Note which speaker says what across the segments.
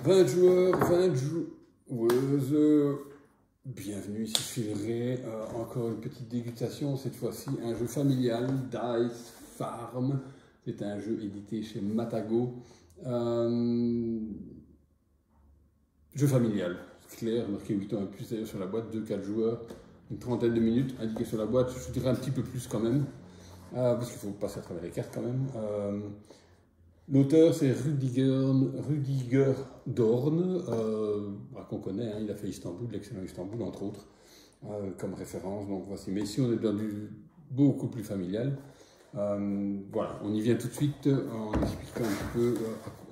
Speaker 1: 20 joueurs, 20 joueuses. Bienvenue, ici Phil. Encore une petite dégustation, cette fois-ci un jeu familial, Dice Farm. C'est un jeu édité chez Matago. Jeu familial, c'est clair, marqué 8 ans et plus d'ailleurs sur la boîte, 2-4 joueurs, une trentaine de minutes, indiqué sur la boîte, je dirais un petit peu plus quand même, parce qu'il faut passer à travers les cartes quand même. L'auteur c'est Rudiger Dorn, qu'on connaît, hein, il a fait Istanbul, l'excellent Istanbul entre autres, comme référence, donc voici. Mais ici on est dans du beaucoup plus familial. Voilà, on y vient tout de suite en expliquant un petit peu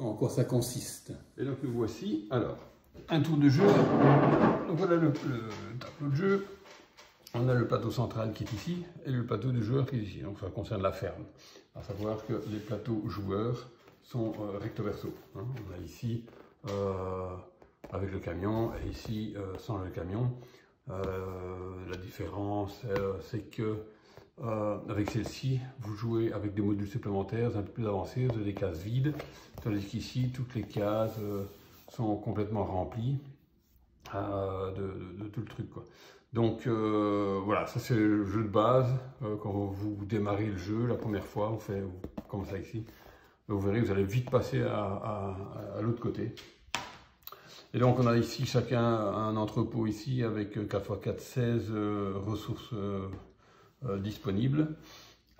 Speaker 1: en quoi ça consiste. Et donc nous voici, alors, un tour de jeu. Donc voilà le tableau de jeu. On a le plateau central qui est ici et le plateau de joueurs qui est ici. Donc ça concerne la ferme. À savoir que les plateaux joueurs sont recto verso. Hein. On a ici avec le camion et ici sans le camion. La différence c'est que avec celle-ci, vous jouez avec des modules supplémentaires un peu plus avancés, vous avez des cases vides, tandis qu'ici, toutes les cases sont complètement remplies de tout le truc, quoi. Donc voilà, ça c'est le jeu de base. Quand vous démarrez le jeu la première fois, on fait comme ça ici, vous verrez, vous allez vite passer à l'autre côté. Et donc on a ici chacun un entrepôt ici avec 4x4, 16 ressources disponibles.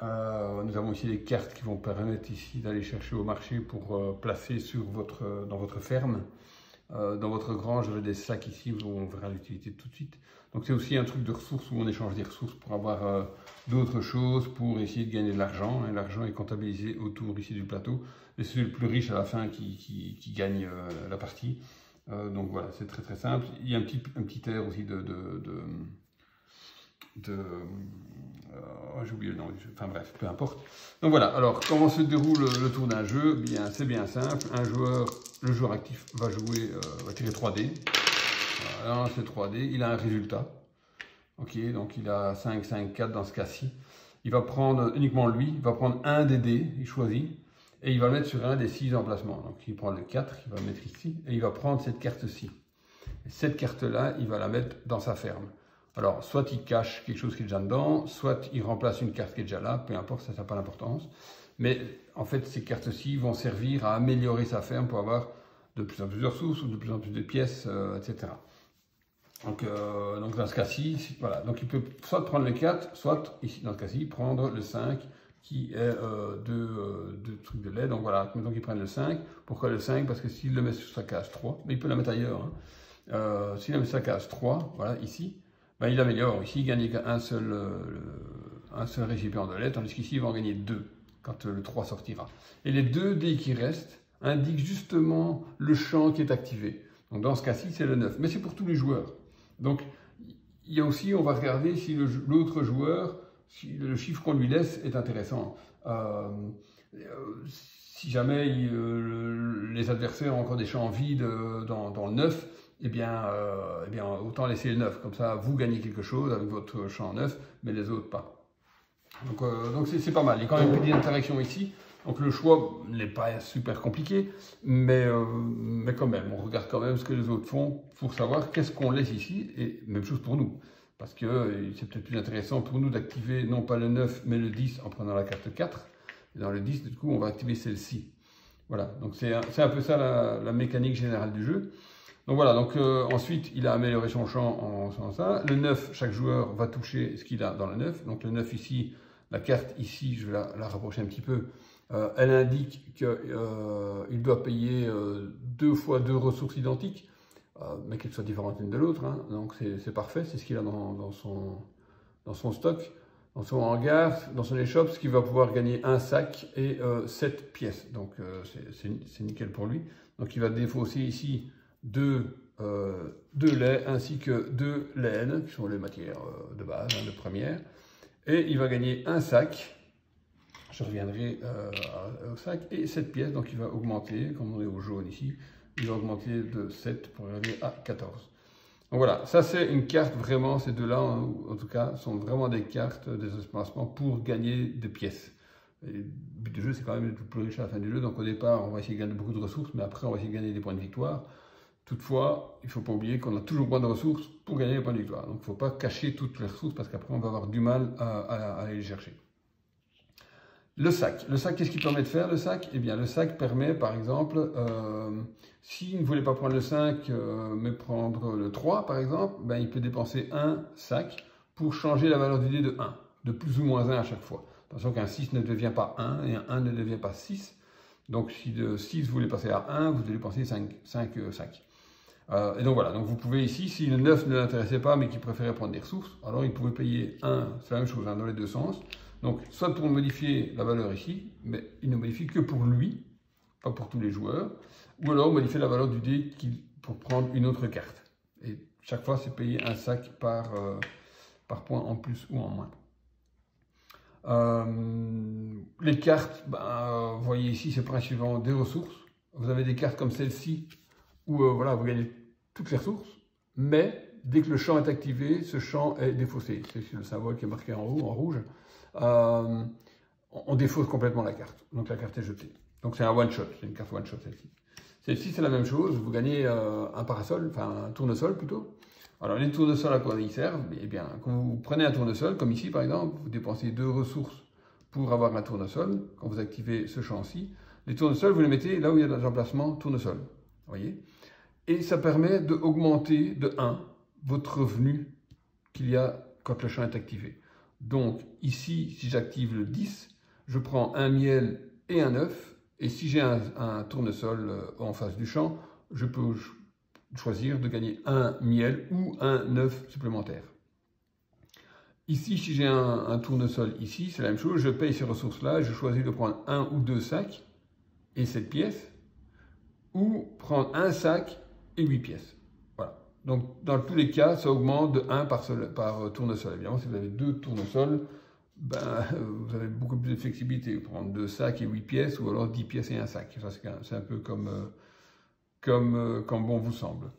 Speaker 1: Nous avons ici des cartes qui vont permettre ici d'aller chercher au marché pour placer dans votre ferme. Dans votre grange, vous avez des sacs ici où on verra l'utilité tout de suite. Donc c'est aussi un truc de ressources où on échange des ressources pour avoir d'autres choses, pour essayer de gagner de l'argent. L'argent est comptabilisé autour ici du plateau. Et c'est le plus riche à la fin qui gagne la partie. Donc voilà, c'est très très simple. Il y a un petit air aussi j'ai oublié le nom du jeu, enfin bref, peu importe. Donc voilà, alors comment se déroule le tour d'un jeu? Bien, c'est bien simple. Le joueur actif va jouer, va tirer 3D. Voilà, c'est 3D, il a un résultat. Ok, donc il a 5, 5, 4 dans ce cas-ci. Il va prendre uniquement lui, il va prendre un des dés, il choisit, et il va le mettre sur un des 6 emplacements. Donc il prend le 4, il va le mettre ici, et il va prendre cette carte-ci. Cette carte-là, il va la mettre dans sa ferme. Alors, soit il cache quelque chose qui est déjà dedans, soit il remplace une carte qui est déjà là, peu importe, ça n'a pas d'importance. Mais en fait, ces cartes-ci vont servir à améliorer sa ferme pour avoir de plus en plus de ressources ou de plus en plus de pièces, etc. Donc dans ce cas-ci, voilà. Donc il peut soit prendre le 4, soit, ici dans ce cas-ci, prendre le 5, qui est deux trucs de lait. Donc voilà, mettons qu'il prenne le 5. Pourquoi le 5? Parce que s'il le met sur sa case 3, mais il peut la mettre ailleurs. Hein. S'il la met sur sa case 3, voilà, ici, ben, il améliore. Ici, il gagne qu'un seul récipient de lait, tandis qu'ici, il va en gagner 2 quand le 3 sortira. Et les 2 dés qui restent indiquent justement le champ qui est activé. Donc dans ce cas-ci, c'est le 9. Mais c'est pour tous les joueurs. Donc il y a aussi, on va regarder si l'autre joueur, si le chiffre qu'on lui laisse est intéressant. Si jamais les adversaires ont encore des champs vides dans le 9, eh bien, autant laisser le 9, comme ça vous gagnez quelque chose avec votre champ 9, mais les autres pas. Donc c'est pas mal, il y a quand même une petite interaction ici, donc le choix n'est pas super compliqué, mais quand même, on regarde quand même ce que les autres font pour savoir qu'est-ce qu'on laisse ici, et même chose pour nous, parce que c'est peut-être plus intéressant pour nous d'activer non pas le 9, mais le 10 en prenant la carte 4, et dans le 10, du coup, on va activer celle-ci. Voilà, donc c'est un peu ça la mécanique générale du jeu. Donc voilà, donc ensuite il a amélioré son champ en faisant ça. Le 9, chaque joueur va toucher ce qu'il a dans le 9. Donc le 9 ici, la carte ici, je vais la rapprocher un petit peu, elle indique qu'il doit payer 2 fois 2 ressources identiques, mais qu'elles soient différentes l'une de l'autre. Hein. Donc c'est parfait, c'est ce qu'il a dans son stock, dans son hangar, dans son échoppe, ce qui va pouvoir gagner un sac et 7 pièces. Donc c'est nickel pour lui. Donc il va défausser ici 2 laits ainsi que 2 laines, qui sont les matières de base, hein, de première. Et il va gagner un sac, je reviendrai au sac, et 7 pièces, donc il va augmenter, comme on est au jaune ici, il va augmenter de 7 pour arriver à 14. Donc voilà, ça c'est une carte vraiment, ces deux-là en tout cas, sont vraiment des cartes, des espacements pour gagner des pièces. Et le but du jeu, c'est quand même d'être le plus riche à la fin du jeu, donc au départ, on va essayer de gagner beaucoup de ressources, mais après, on va essayer de gagner des points de victoire. Toutefois, il ne faut pas oublier qu'on a toujours besoin de ressources pour gagner les points de victoire. Donc il ne faut pas cacher toutes les ressources parce qu'après on va avoir du mal à aller les chercher. Le sac, qu'est-ce qu'il permet de faire le sac? Eh bien le sac permet par exemple, s'il ne voulait pas prendre le 5 mais prendre le 3 par exemple, ben, il peut dépenser un sac pour changer la valeur du dé de 1, de plus ou moins 1 à chaque fois. Attention qu'un 6 ne devient pas 1 et un 1 ne devient pas 6. Donc si de 6 vous voulez passer à 1, vous devez dépenser 5 sacs. Et donc voilà, donc vous pouvez ici, si le 9 ne l'intéressait pas mais qu'il préférait prendre des ressources, alors il pouvait payer 1, c'est la même chose hein, dans les deux sens. Donc soit pour modifier la valeur ici, mais il ne modifie que pour lui, pas pour tous les joueurs, ou alors modifier la valeur du dé pour prendre une autre carte. Et chaque fois c'est payer un sac par point en plus ou en moins. Les cartes, vous voyez ici c'est principalement des ressources. Vous avez des cartes comme celle-ci, où voilà, vous gagnez toutes les ressources, mais dès que le champ est activé, ce champ est défaussé. C'est le symbole qui est marqué en haut, en rouge. On défausse complètement la carte, donc la carte est jetée. Donc c'est un one-shot, c'est une carte one-shot celle-ci. Celle-ci c'est la même chose, vous gagnez un parasol, enfin un tournesol plutôt. Alors les tournesols à quoi ils servent? Eh bien, quand vous prenez un tournesol, comme ici par exemple, vous dépensez 2 ressources pour avoir un tournesol, quand vous activez ce champ-ci. Les tournesols, vous les mettez là où il y a des emplacements tournesol. Voyez, et ça permet d'augmenter de 1 votre revenu qu'il y a quand le champ est activé. Donc ici, si j'active le 10, je prends un miel et un œuf, et si j'ai un tournesol en face du champ, je peux choisir de gagner un miel ou un œuf supplémentaire. Ici, si j'ai un tournesol ici, c'est la même chose, je paye ces ressources-là, je choisis de prendre 1 ou 2 sacs et cette pièce, ou prendre un sac et 8 pièces. Voilà. Donc, dans tous les cas, ça augmente de 1 par tournesol. Évidemment, si vous avez 2 tournesols, ben, vous avez beaucoup plus de flexibilité. Vous pouvez prendre 2 sacs et 8 pièces, ou alors 10 pièces et un sac. C'est un peu comme bon vous semble.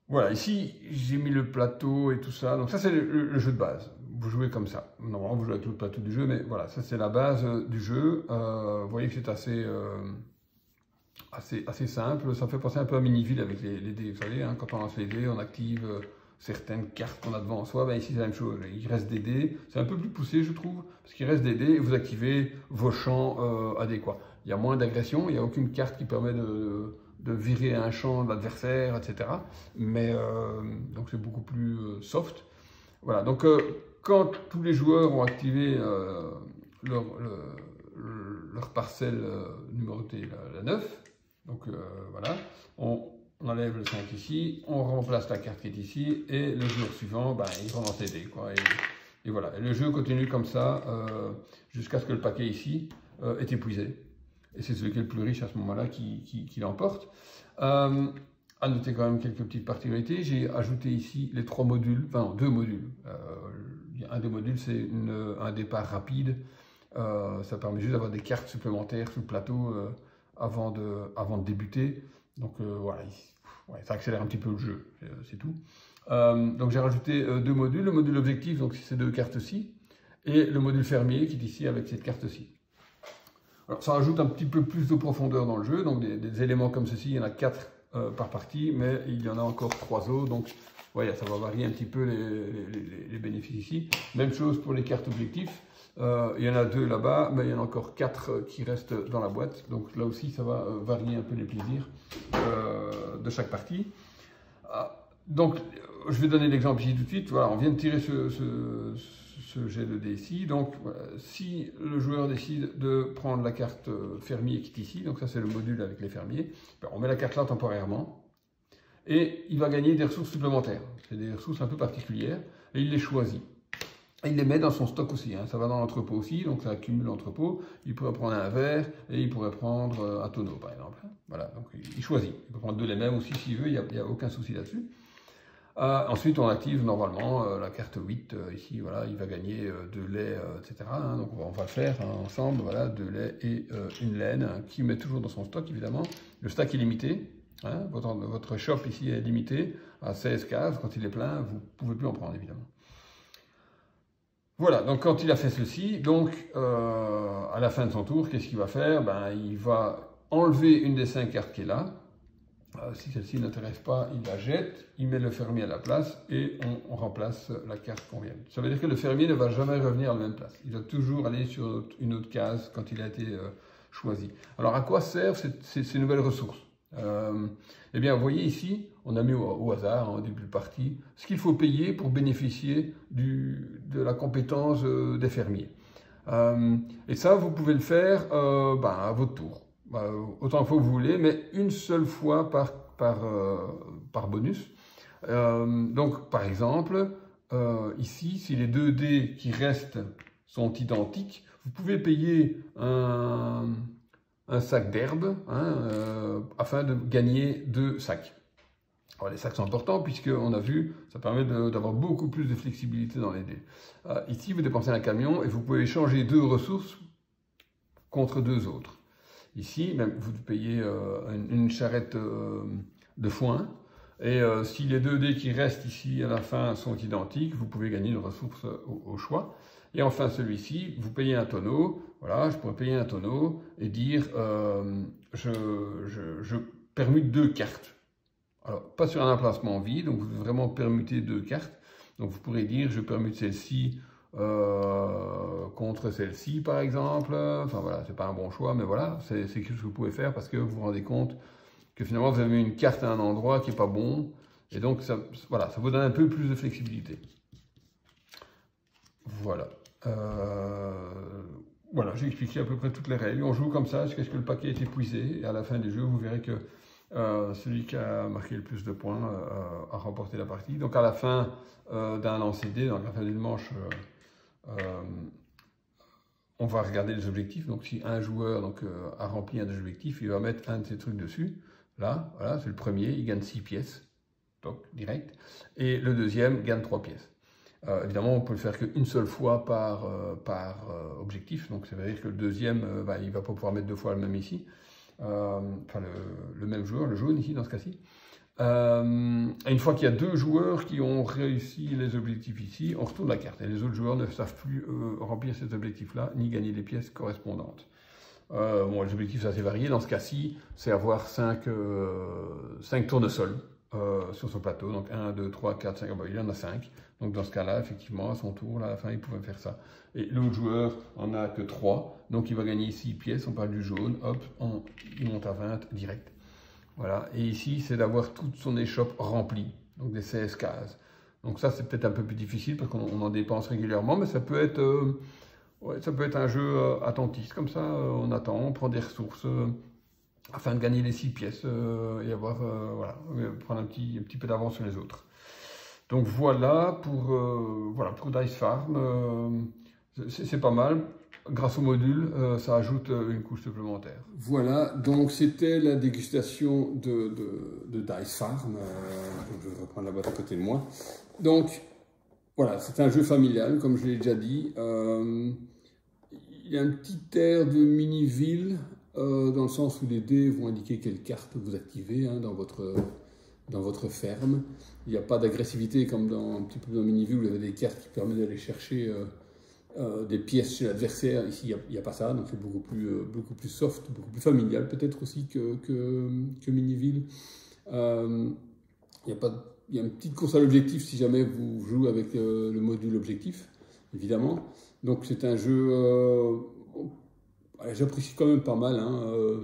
Speaker 1: Voilà, ici, j'ai mis le plateau et tout ça. Donc ça, c'est le jeu de base. Vous jouez comme ça. Normalement, vous jouez avec le plateau du jeu, mais voilà, ça, c'est la base du jeu. Vous voyez que c'est assez simple, ça me fait penser un peu à Miniville avec les dés, vous savez, hein, quand on lance les dés, on active certaines cartes qu'on a devant soi, ben ici c'est la même chose, il reste des dés, c'est un peu plus poussé je trouve, parce qu'il reste des dés et vous activez vos champs adéquats. Il y a moins d'agression, il n'y a aucune carte qui permet de virer un champ de l'adversaire, etc. Mais donc c'est beaucoup plus soft. Voilà, donc quand tous les joueurs ont activé leur parcelle numérotée, la 9, donc voilà, on enlève le 5 ici, on remplace la carte qui est ici, et le joueur suivant, ben, il relance les dés, quoi. Et voilà, et le jeu continue comme ça, jusqu'à ce que le paquet ici est épuisé. Et c'est celui qui est le plus riche à ce moment-là qui l'emporte. À noter quand même quelques petites particularités, j'ai ajouté ici les 3 modules, enfin 2 modules. Un des modules, c'est un départ rapide. Ça permet juste d'avoir des cartes supplémentaires sur le plateau avant de débuter. Donc voilà, ça accélère un petit peu le jeu, c'est tout. Donc j'ai rajouté 2 modules, le module objectif, donc c'est ces 2 cartes-ci, et le module fermier qui est ici avec cette carte-ci. Alors ça rajoute un petit peu plus de profondeur dans le jeu, donc des éléments comme ceci, il y en a 4 par partie, mais il y en a encore 3 autres, donc voilà, ça va varier un petit peu les bénéfices ici. Même chose pour les cartes objectifs. Il y en a 2 là-bas, mais il y en a encore 4 qui restent dans la boîte. Donc là aussi, ça va varier un peu les plaisirs de chaque partie. Donc, je vais donner l'exemple ici tout de suite. Voilà, on vient de tirer ce jet de dés ici. Donc, voilà, si le joueur décide de prendre la carte fermier qui est ici, donc ça c'est le module avec les fermiers, ben, on met la carte là temporairement. Et il va gagner des ressources supplémentaires. C'est des ressources un peu particulières. Et il les choisit. Et il les met dans son stock aussi, hein. Ça va dans l'entrepôt aussi, donc ça accumule l'entrepôt. Il pourrait prendre un verre et il pourrait prendre un tonneau, par exemple. Voilà, donc il choisit. Il peut prendre 2 les mêmes aussi s'il veut, il n'y a aucun souci là-dessus. Ensuite, on active normalement la carte 8. Ici, voilà, il va gagner 2 laits, etc. Hein. Donc on va le faire ensemble, voilà, 2 laits et une laine, hein, qui met toujours dans son stock, évidemment. Le stock est limité. Hein. Votre shop ici est limité à 16 cases. Quand il est plein, vous ne pouvez plus en prendre, évidemment. Voilà, donc quand il a fait ceci, donc à la fin de son tour, qu'est-ce qu'il va faire? Ben, il va enlever une des 5 cartes qui est là, Si celle-ci n'intéresse pas, il la jette, il met le fermier à la place et on remplace la carte qu'on vient. Ça veut dire que le fermier ne va jamais revenir à la même place. Il doit toujours aller sur une autre case quand il a été choisi. Alors à quoi servent ces nouvelles ressources? Eh bien, vous voyez ici, on a mis au hasard, en début de partie, ce qu'il faut payer pour bénéficier de la compétence des fermiers. Et ça, vous pouvez le faire à votre tour. Autant de fois que vous voulez, mais une seule fois par bonus. Donc, par exemple, ici, si les 2 dés qui restent sont identiques, vous pouvez payer un sac d'herbe afin de gagner 2 sacs. Alors, les sacs sont importants puisqu'on a vu, ça permet d'avoir beaucoup plus de flexibilité dans les dés. Ici, vous dépensez un camion et vous pouvez échanger 2 ressources contre 2 autres. Ici, même, vous payez une charrette de foin. Et si les 2 dés qui restent ici à la fin sont identiques, vous pouvez gagner une ressource au choix. Et enfin, celui-ci, vous payez un tonneau. Voilà, je pourrais payer un tonneau et dire je permute 2 cartes. Alors, pas sur un emplacement vide, donc vous vraiment permuter 2 cartes. Donc vous pourrez dire je permute celle-ci contre celle-ci par exemple. Enfin voilà, c'est pas un bon choix, mais voilà, c'est quelque chose que vous pouvez faire parce que vous vous rendez compte que finalement vous avez mis une carte à un endroit qui n'est pas bon, et donc voilà, ça vous donne un peu plus de flexibilité. Voilà. Voilà, j'ai expliqué à peu près toutes les règles. On joue comme ça jusqu'à ce que le paquet est épuisé, et à la fin du jeu, vous verrez que celui qui a marqué le plus de points a remporté la partie. Donc à la fin d'un lancer dé, donc à la fin d'une manche, on va regarder les objectifs. Donc si un joueur a rempli un des objectifs, il va mettre un de ces trucs dessus. Là, voilà, c'est le premier, il gagne 6 pièces, donc direct. Et le deuxième gagne 3 pièces. Évidemment, on peut le faire qu'une seule fois par objectif. Donc ça veut dire que le deuxième, il ne va pas pouvoir mettre 2 fois le même ici. Enfin le même joueur, le jaune ici dans ce cas-ci. Et une fois qu'il y a 2 joueurs qui ont réussi les objectifs ici, on retourne la carte. Et les autres joueurs ne savent plus remplir ces objectifs-là, ni gagner les pièces correspondantes. Bon, les objectifs sont assez variés. Dans ce cas-ci, c'est avoir 5 tournesols sur son plateau. Donc 1, 2, 3, 4, 5, il y en a 5. Donc dans ce cas-là, effectivement, à son tour, là, à la fin, il pouvait faire ça. Et l'autre joueur en a que 3. Donc il va gagner 6 pièces. On parle du jaune. Hop, il monte à 20 direct. Voilà. Et ici, c'est d'avoir toute son échoppe remplie. Donc des 16 cases. Donc ça, c'est peut-être un peu plus difficile parce qu'on en dépense régulièrement. Mais ça peut être... ouais, ça peut être un jeu attentiste, comme ça, on attend, on prend des ressources afin de gagner les 6 pièces et avoir, voilà, prendre un petit peu d'avance sur les autres. Donc voilà pour Dice Farm, c'est pas mal. Grâce au module, ça ajoute une couche supplémentaire. Voilà, donc c'était la dégustation de Dice Farm. Je vais reprendre la boîte à côté de moi. Donc, voilà, c'est un jeu familial, comme je l'ai déjà dit. Il y a un petit air de mini-ville, dans le sens où les dés vont indiquer quelle carte vous activez dans votre ferme. Il n'y a pas d'agressivité comme un petit peu dans mini-ville où vous avez des cartes qui permettent d'aller chercher des pièces chez l'adversaire. Ici, il n'y a pas ça, donc c'est beaucoup plus soft, beaucoup plus familial peut-être aussi que mini-ville. Il y a une petite course à l'objectif si jamais vous jouez avec le module objectif, évidemment. Donc c'est un jeu, j'apprécie quand même pas mal,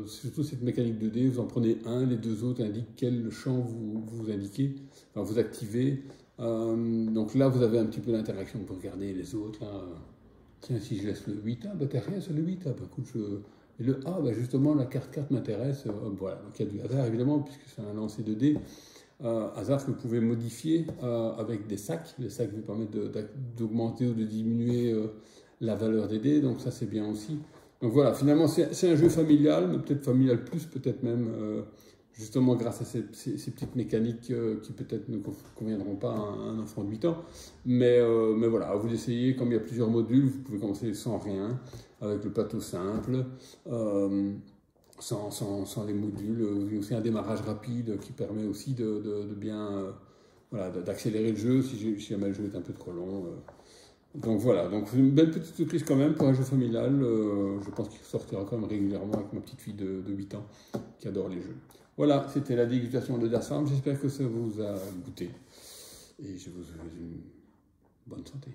Speaker 1: surtout cette mécanique de dés. Vous en prenez un, les 2 autres indiquent quel champ vous indiquez, enfin, vous activez. Donc là, vous avez un petit peu d'interaction, vous regardez les autres. Tiens, si je laisse le 8, t'as rien sur le 8, écoute, et le A, justement, la carte m'intéresse. Voilà, donc il y a du hasard évidemment, puisque c'est un lancer de dés. Hasard que vous pouvez modifier avec des sacs. Les sacs vous permettent d'augmenter ou de diminuer la valeur des dés, donc ça c'est bien aussi. Donc voilà, finalement c'est un jeu familial, mais peut-être familial plus, peut-être même justement grâce à ces petites mécaniques qui peut-être ne conviendront pas à un enfant de 8 ans. Mais voilà, à vous d'essayer, comme il y a plusieurs modules, vous pouvez commencer sans rien, avec le plateau simple. Sans les modules, il y a aussi un démarrage rapide qui permet aussi de bien d'accélérer le jeu si jamais le jeu est un peu trop long. Donc voilà, donc une belle petite surprise quand même pour un jeu familial. Je pense qu'il sortira quand même régulièrement avec ma petite fille de 8 ans qui adore les jeux. Voilà, c'était la dégustation de Das Farm. J'espère que ça vous a goûté. Et je vous souhaite une bonne santé.